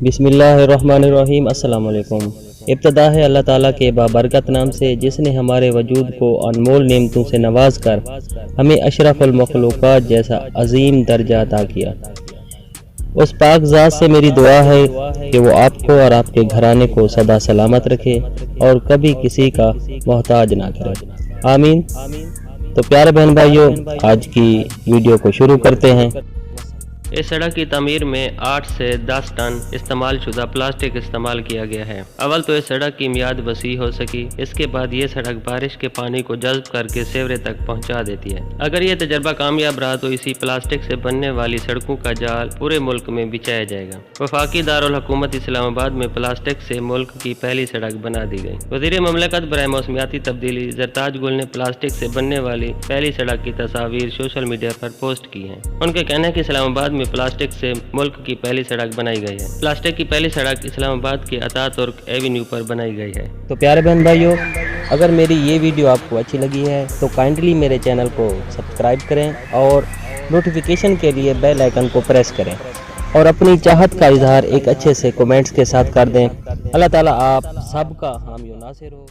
بسم اللہ الرحمن الرحیم۔ السلام علیکم۔ ابتدا ہے اللہ تعالیٰ کے بابرکت نام سے، جس نے ہمارے وجود کو انمول نعمتوں سے نواز کر ہمیں اشرف المخلوقات جیسا عظیم درجہ عطا کیا۔ اس پاک ذات سے میری دعا ہے کہ وہ آپ کو اور آپ کے گھرانے کو سدا سلامت رکھے اور کبھی کسی کا محتاج نہ کرے، آمین۔ تو پیارے بہن بھائیوں، آج کی ویڈیو کو شروع کرتے ہیں۔ اس سڑک کی تعمیر میں 8 سے 10 ٹن استعمال شدہ پلاسٹک استعمال کیا گیا ہے۔ اول تو اس سڑک کی میعاد وسیع ہو سکی، اس کے بعد یہ سڑک بارش کے پانی کو جذب کر کے سیورے تک پہنچا دیتی ہے۔ اگر یہ تجربہ کامیاب رہا تو اسی پلاسٹک سے بننے والی سڑکوں کا جال پورے ملک میں بچھایا جائے گا۔ وفاقی دارالحکومت اسلام آباد میں پلاسٹک سے ملک کی پہلی سڑک بنا دی گئی۔ وزیر مملکت برائے موسمیاتی تبدیلی زرتاج گل نے پلاسٹک سے بننے والی پہلی سڑک کی تصاویر سوشل میڈیا پر پوسٹ کی ہیں۔ ان کا کہنا ہے کہ اسلام آباد میں پلاسٹک سے ملک کی پہلی سڑک بنائی گئی ہے۔ پلاسٹک کی پہلی سڑک اسلام آباد کے اتا ترک ایونیو پر بنائی گئی ہے۔ تو پیارے بہن بھائیوں، اگر میری یہ ویڈیو آپ کو اچھی لگی ہے تو کائنڈلی میرے چینل کو سبسکرائب کریں اور نوٹیفیکیشن کے لیے بیل آئیکن کو پریس کریں اور اپنی چاہت کا اظہار ایک اچھے سے کمنٹس کے ساتھ کر دیں۔ اللہ تعالیٰ آپ سب کا حامی و ناصر ہو۔